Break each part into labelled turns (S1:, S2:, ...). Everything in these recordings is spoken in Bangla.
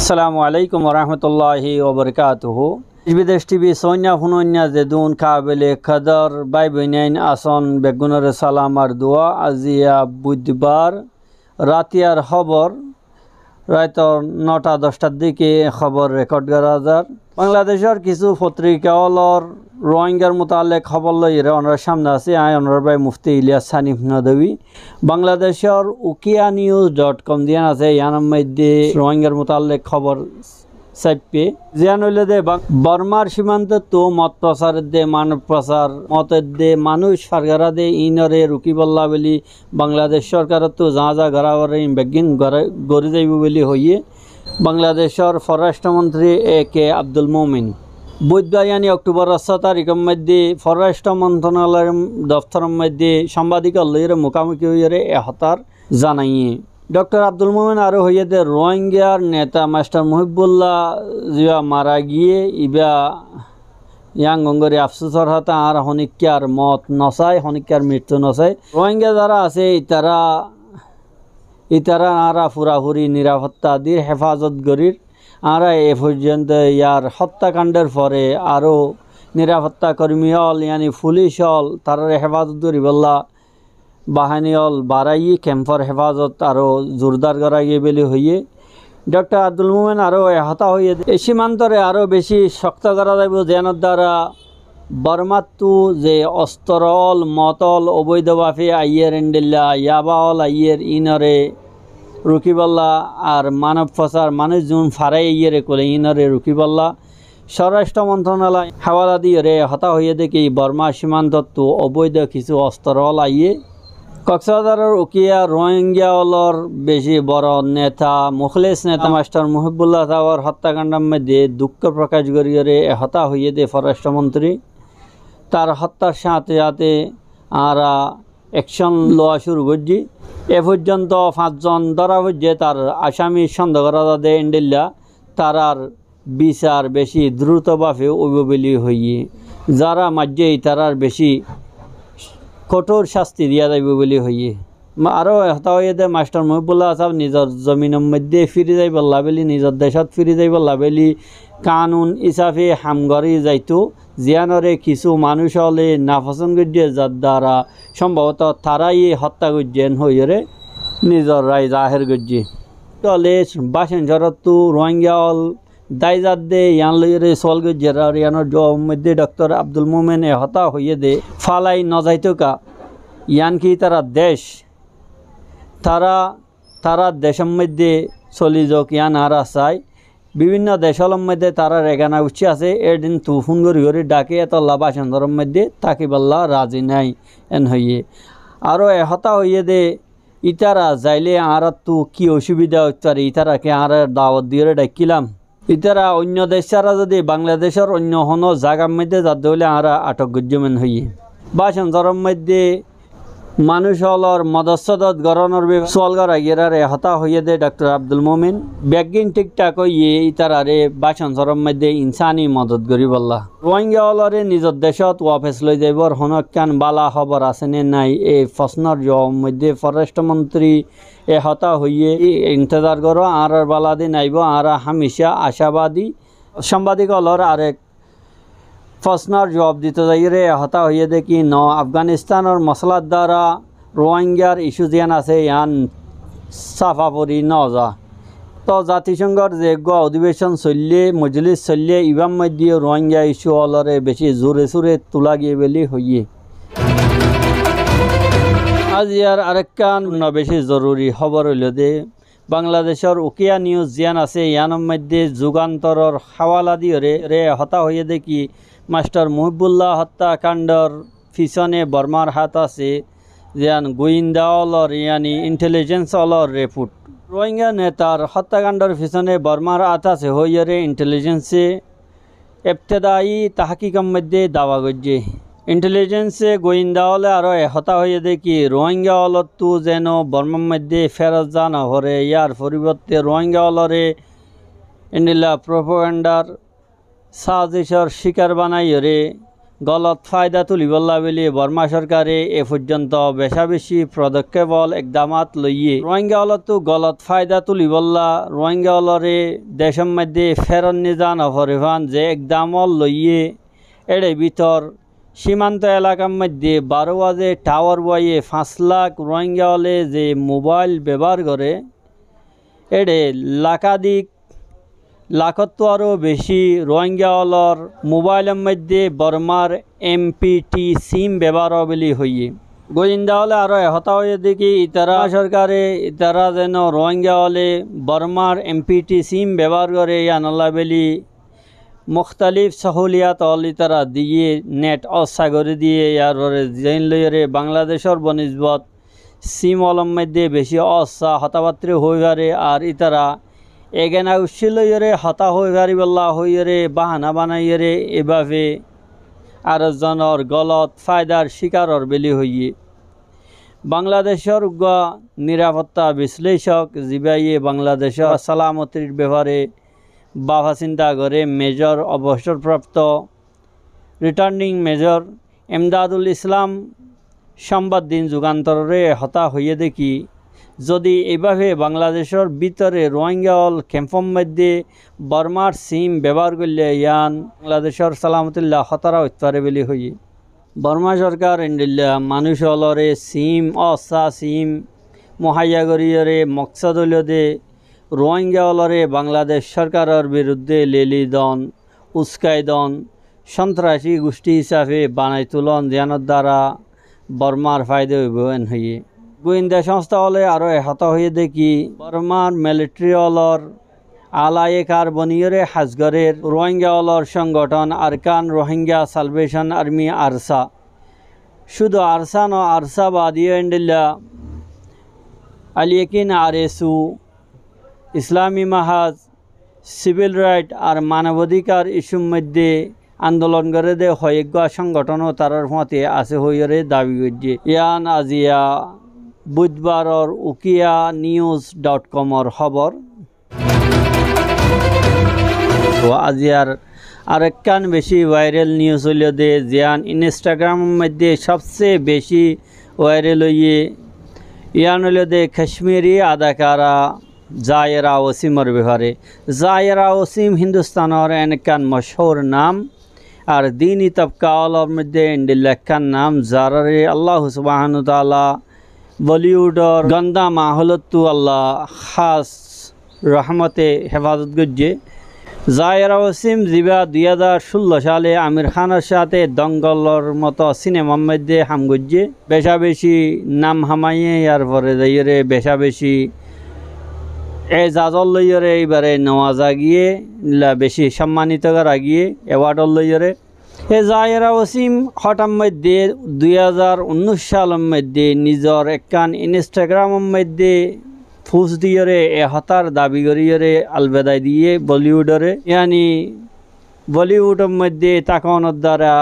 S1: আসসালামু আলাইকুম ওরহমতুল্লাহি ওবরকাতুহু। বিদেশ টিভি সৈন্য হুনন্যা জেদুন কাবেলে খদর বাই বইনাইন আসন বেগুনের সালাম আর দোয়া। আজিয়া বুধবার রাতিয়ার খবর রাত 9টা-10টার দিকে খবর রেকর্ড করা যার বাংলাদেশের কিছু পত্রিকাওয়ালর রোহিঙ্গার মোতালেক খবর লইরে ওনার সামনে আছে। ওনার ভাই মুফতি ইলিয়াস হানিফ নদভী বাংলাদেশের ukianews.com দিয়ান আছে। ইয়ানোর মধ্যে রোহিঙ্গার মোতালেক খবর চাইপে জিয়ান হইলে দে বর্মার সীমান্ত তো মত প্রচারের দে মানব প্রচার মতের দে মানুষ সরকারা দে ইনরে রুকি বল্লা বলি বাংলাদেশ সরকারের তো যা যা গড়াবারে বেগিন গড়ে যাইব বলি হইয়ে বাংলাদেশের পররাষ্ট্রমন্ত্রী কে আব্দুল মোমিন বুধবার অক্টোবর 6 তারিখের মধ্যে পররাষ্ট্র মন্ত্রণালয়ের দফতরের মধ্যে সাংবাদিকের লইয়ের মুখামুখি হইয়ে এহতার জানাইয়ে ডক্টর আব্দুল মোমিন আরও হইয়ে দে রোহিঙ্গার নেতা মাস্টার মুহিবুল্লাহ জিয়া মারা গিয়ে ইবা ইয়াং গঙ্গরে আফসোসর হাতা আর হনিকার মত নচায় হনিকার মৃত্যু নচায় রোহিঙ্গা যারা আছে ইতারা আরা ফুরাফুরি নিরাপত্তা দিয়ে হেফাজত গরির আরা এ পর্যন্ত ইয়ার হত্যাকাণ্ডের পরে আরও নিরাপত্তা কর্মী হল পুলিশ হল তার হেফাজত করি বললা বাহিনী হল বাড়াই ক্যাম্পর হেফাজত আরও জোরদার করা গিয়ে বলে হইয়ে ডক্টর আব্দুল মোমেন আরও হতা হইয়ে এই সীমান্তরে আরও বেশি শক্ত করা যাবে যেনার দ্বারা বর্মাত্তু যে অস্ত্রল মতল অবৈধভাবে আইয়ের ইন্ডিল্লা ইয়াবাল আইয়ের ইনরে রুকিবল্লা আর মানব প্রচার মানুষ জুন ফারাই ইয়েরে কোলে ইনরে রুকিবল্লা স্বরাষ্ট্র মন্ত্রণালয় হাওয়ালা দিয়ে হতা হইয়ে দেখি বর্মা সীমান্তত্ব অবৈধ কিছু অস্ত্রল আইয়ে কক্সবাজারের উকিয়া রোহিঙ্গা হলর বেশি বড় নেতা মুখলেস নেতা মাস্টার মুহিবুল্লাহ তাওয়ার হত্যাকাণ্ডের মধ্যে দুঃখ প্রকাশ করিয়ে হতা হইয়ে দে পররাষ্ট্রমন্ত্রী তার হত্যার সাথে সাথে আরা অ্যাকশন লওয়া শুরু করছি। এ পর্যন্ত 5 জন ধরা হচ্ছে তার আসামি সন্দেহ করা যাতে ইন্ডিল্লা তারার বিচার বেশি দ্রুতভাবে অবলি হইয়ে যারা মাঝেই তারার বেশি কঠোর শাস্তি দিয়া যাইব বলে হইয়ে আরও হতা হইয়ে দে মাস্টার মুহিবুল্লাহ সাহেব নিজের জমিনের মধ্যে ফিরে যাইব লাভেলি নিজের দেশত ফিরে যাইব লাভেলি কানুন হিসাবে হামগরি যাইতো জিয়ানরে কিছু মানুষ হলে নাপসন্দ গিয়ে যার দ্বারা সম্ভবত তারাই হত্যা গজ্জেন হইরে নিজের রায় জাহের গজ্জে তলে বাসেন শরত রোহিঙ্গা হল দায়জাত দে ইয়ান লইরে চল গজ্জের আর ইয়ানোর জবাব মধ্যে ডক্টর আব্দুল মোমেন হতা হইয়ে দে ফালাই নজাইতো কা ইয়ান কি তারা দেশ তারা দেশের মধ্যে চলি যাক ইয়ান আরা চাই বিভিন্ন দেশের মধ্যে তারা রেগানা উঠছে আছে এদিন তুফুন গড়ি ডাকে এত লাবাসেন্দরের মধ্যে তাকিবাল্লা রাজি নাই এন হইয়ে আরও এহতা হইয়ে দে ইতারা যাইলে আর তো কি অসুবিধা হচ্ছে আর ইতারাকে আর দাওয়াত দিয়ে ডাকিলাম ইতারা অন্য দেশ ছাড়া যদি বাংলাদেশের অন্য কোনো জায়গার মধ্যে যাতে হলে আর আটক গজ্জমেন হইয়ে বাসেন্দরের মধ্যে মানুষ হলর মদস্যদত গরণর সোয়াল করা গিয়ারে হতা হইয়ে দে ডক্টর আব্দুল মোমিন ব্যাগিন ঠিকঠাক হইয়ে ইতারারে বাসন সরম মধ্যে ইনসানি মদত করি বললা রোহিঙ্গা হলরে নিজের দেশত ওয়াফেস লই যাইবর হনকান বালা খবর আসেনে নাই এই প্রশ্নর জবাব মধ্যে পররাষ্ট্রমন্ত্রী হতা হইয়ে ইন্তজার করো আর বালা দিন আইব আর হামেশা আশাবাদী সাংবাদিক হলর আরেক প্রশ্নের জবাব দিতে যাইরে হতা হইয়ে দেখি আফগানিস্তানের মশলার দ্বারা রোহিঙ্গার ইস্যু যেন আছে ইয়ান সাফা পরি নজা তো জাতিসংঘর যে অধিবেশন চললে মজলিস চললে ইবাম মধ্যে রোহিঙ্গা ইস্যু হলরে বেশি জোরে সোরে তোলা গিয়ে বলি হইয়ে আজ ইয়ার আরেকখান বেশি জরুরি খবর হইল দে বাংলাদেশের ukianews জিয়ান আছে ইয়ানোর মধ্যে যুগান্তরের হাওয়ালা দিয়ে হতা হইয়ে দেখি মাস্টার মুহিবুল্লাহ হত্যাকাণ্ডর পিছনে বর্মার হাত আছে যেন গোয়েন্দা অলর ইন্টেলিজেন্স অলর রিপোর্ট রোহিঙ্গা নেতার হত্যাকাণ্ডর পিছনে বর্মার হাত আছে হইয়ে ইন্টেলিজেন্সে ইবতেদায়ী তাহকিকের মধ্যে দাওয়া করছে ইন্টেলিজেন্সে গোয়েন্দা হলে আরও হতা হইয়ে দেখি রোহিঙ্গা হলত তো যেন বর্মার মধ্যে ফেরত যা না হরে ইয়ার পরিবর্তে রোহিঙ্গা হলরে ইন্ডিলা প্রোপাগান্ডার সাজিশর শিকার বানাইরে গলত ফায়দা তুলিবল্লা বলি বর্মা সরকারে এ পর্যন্ত বেশা বেশি পদক্ষেপ একদামাত লইয়ে রোহিঙ্গা হলতো গলত ফায়দা তুলিবল্লা রোহিঙ্গা হলরে দেশের মধ্যে ফেরত নিজান অপরিহান যে একদামল লইয়ে এড়ে ভিতর সীমান্ত এলাকার মধ্যে 12 বাজে টাওয়ার বয়ে 5 লাখ রোহিঙ্গা হলে যে মোবাইল ব্যবহার করে এড়ে লাখত আরও বেশি রোহিঙ্গা হলর মোবাইলের মধ্যে বর্মার MPT সিম ব্যবহার বলি হইয়ে গোয়েন্দা হলে আরও হতা হয়ে দেখি ইতারা সরকারে ইতারা যেন রোহিঙ্গা হলে বর্মার MPT সিম ব্যবহার করে আনলা বেলি মুখতালিফ সহলিয়াত অলি তারা দিয়ে নেট অসাগরে দিয়ে ইয়ার জেন লইরে বাংলাদেশের বনিসবত সিম অলম মধ্যে বেশি অসা হতাপাত্রে হয়ে পারে আর ইতারা এগেনা উচ্ছিলইরে হতা হয়ে পারি বল্লা হইরে বাহানা বানাইরে এভাবে আর জনের গলত ফায়দার শিকারর বেলি হইয়ে বাংলাদেশের নিরাপত্তা বিশ্লেষক জিবাইয়ে বাংলাদেশের সালামতির ব্যাপারে বাবা চিন্তা করে মেজর অবসরপ্রাপ্ত রিটার্নিং মেজর এমদাদুল ইসলাম সংবাদ দিন যুগান্তরে হতা হইয়ে দেখি যদি এভাবে বাংলাদেশের ভিতরে রোহিঙ্গা হল ক্যাম্পের মধ্যে বর্মার সিম ব্যবহার করলে ইয়ান বাংলাদেশের সালামতুল্লাহ হতারা উত্তরে বেলি হইয়ে বর্মা সরকার ইন্ডিল্লা মানুষ হলরে সিম অসা সিম মহাইয়া করিয়রে মকসদ হইলে রোহিঙ্গা হলরে বাংলাদেশ সরকারের বিরুদ্ধে লেলি দন উস্কাই দন সন্ত্রাসী গোষ্ঠী হিসাবে বানাই তুলন জ্ঞানের দ্বারা বর্মার ফায়দা হইবেন হইয়ে গোয়েন্দা সংস্থা হলে আরও হত হয়ে দেখি বর্মার মিলিটারি হলর আলায়ে কার্বনিয়রে হাজগরের রোহিঙ্গা হলর সংগঠন Arakan Rohingya Salvation Army ARSA শুধু আরসা ন আরসা বাদিয়ে ইন্ডিল্লা আলিয়াকিন RSU ইসলামী মাহাজ সিভিল রাইট আর মানবাধিকার ইস্যুর মধ্যে আন্দোলন করে দে হয়জ্ঞ সংগঠনও তারার মতে আছে হইরে দাবি করছে ইয়ান আজিয়া বুধবারর ukianews.com খবর তো আজিয়ার আরেকখান বেশি ভাইরাল নিউজ হইল দে জিয়ান ইনস্টাগ্রামের মধ্যে সবচেয়ে বেশি ভাইরাল হইয়ে ইয়ান হইল দে কাশ্মীরি আদাকারা জায়েরা ওসিমর ব্যাপারে জায়েরা ওসিম হিন্দুস্তানের এনেকান মশহুর নাম আর দিনী তবকা অলর মধ্যে ইন্ডিল্লাখান নাম যারারে আল্লাহ সুবহানাহু ওয়া তাআলা বলিউডর গন্দা মাহলতু আল্লাহ খাস রহমতে হেফাজত গজ্জে জায়েরা ওসিম জিবা 2016 সালে আমির খানের সাথে দঙ্গলর মতো সিনেমার মধ্যে হাম গজ্জে বেশা বেশি নাম হামাইয়ে ইয়ার পরে যাইরে বেশা বেশি এজাজল লইরে এইবারে নওয়াজা গিয়ে বেশি সম্মানিত করা গিয়ে অ্যাওয়ার্ডর লইরে এ জায়েরা ওসিম হঠাৎ মধ্যে 2019 সালের মধ্যে নিজের একখান ইনস্টাগ্রামের মধ্যে ফুস দিয়ে হতার দাবি করিয়ে আলবেদায় দিয়ে বলিউডরে ইয়ানি বলিউডের মধ্যে তাকানোর দ্বারা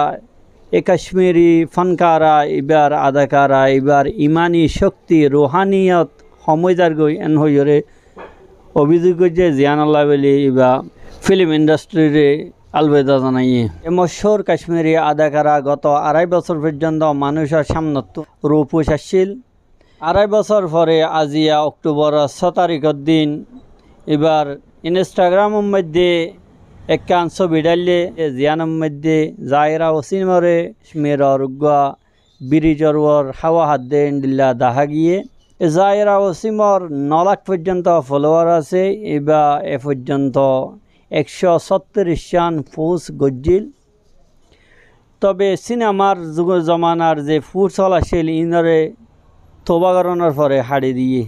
S1: এ কাশ্মীরি ফনকারা এবার আদাকারা এবার ইমানি শক্তি রুহানিয়ত সমজার গই এন হইরে অভিযোগ যে জিয়ানাল্লাহ বলি বা ফিল্ম ইন্ডাস্ট্রিরে আলবেদা জানাইয়ে এ মশহুর কাশ্মীরি আদাকারা গত 2.5 বছর পর্যন্ত মানুষের সামনত রূপ আসছিল 2.5 বছর পরে আজিয়া অক্টোবর 6 তারিখের দিন এবার ইনস্টাগ্রামের মধ্যে একখান ছবি ডাললে জিয়ানের মধ্যে জায়েরা ওসিমরে কাশ্মীরের ব্রিজর হাওয়া হাত দে ইন্ডিল্লা দেখা গিয়ে জায়েরা ওসিমর 9 লাখ পর্যন্ত ফলোয়ার আছে এবার এ পর্যন্ত 136 জন ফুস গজ্জিল তবে সিনেমার যুগ জমানার যে ফুটসল আসছিল ইনরে তোবাগরণের পরে হাড়ি দিয়ে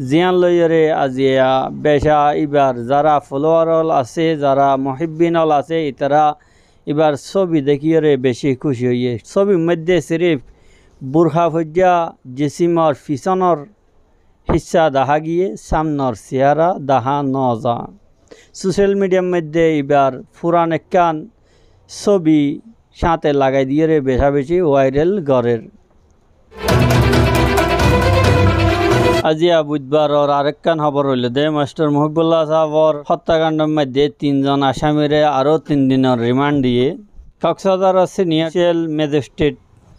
S1: জিয়ান লইরে আজিয়া বেশা এবার যারা ফলোয়ার আছে যারা মহিবিন আছে ইতারা এবার ছবি দেখিয়ে বেশি খুশি হইয়ে ছবির মধ্যে সিরিফ বুরখা ফজ্জা জিসিমর পিছনের হিস্সা দেখা গিয়ে সামনের চেহারা দেখা নজা সোশ্যাল মিডিয়ার মধ্যে এবার পুরান একখান ছবি সাথে লাগাই দিয়ে বেশা বেশি ভাইরাল গড়ের আজিয়া বুধবারর আরেকখান খবর হইল দে মাস্টার মহিবুল্লাহ সাহর হত্যাকাণ্ডের মধ্যে 3 জন আসামিরে আরও 3 দিনের রিমান্ড দিয়ে কক্সবাজার সিনিয়র ম্যাজিস্ট্রেট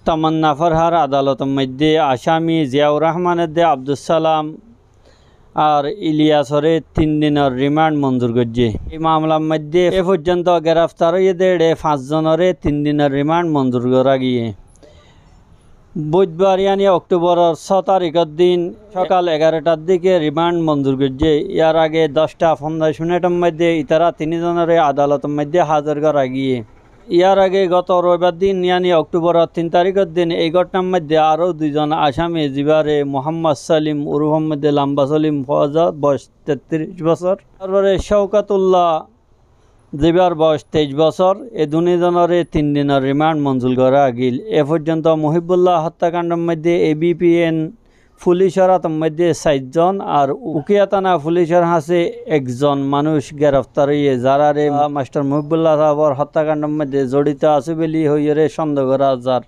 S1: তামান্না ফরহার আদালতের মধ্যে আসামি জিয়াউর রহমানের দে আব্দুল সালাম আর ইলিয়াসরে 3 দিনের রিমান্ড মঞ্জুর করছে। এই মামলার মধ্যে এ পর্যন্ত গ্রেফতার হয়ে দেড়ে 5 জনের 3 দিনের রিমান্ড মঞ্জুর করা গিয়ে বুধবার অক্টোবরের 6 তারিখের দিন সকাল 11টার দিকে রিমান্ড মঞ্জুর করছে। ইয়ার আগে 10টা 15 মিনিটের মধ্যে ইতারা 3 জনের আদালতের মধ্যে হাজির করা গিয়ে ইয়ার আগে গত রবিবার দিন অক্টোবরের 3 তারিখের দিন এই ঘটনার মধ্যে আরও 2 জন আসামি জিবারে মোহাম্মদ সালিম উরুফ মধ্যে লাম্বা সলিম ফওয়াজ বয়স 33 বছর, তারপরে শওকাতুল্লাহ জিবার বয়স 23 বছর। এই 2 জনের 3 দিনের রিমান্ড মঞ্জুর করা গিল। এ পর্যন্ত মহিবুল্লাহ হত্যাকাণ্ডের মধ্যে ABPN পুলিশের মধ্যে 7 জন আর উকিয়া থানা পুলিশের হাতে 1 জন মানুষ গ্রেফতার হয়ে যারা মাস্টার মহিবুল্লাহ সাহাবর হত্যাকাণ্ডের মধ্যে জড়িত আছে বলে হইয়ে সন্দেহ করা যার।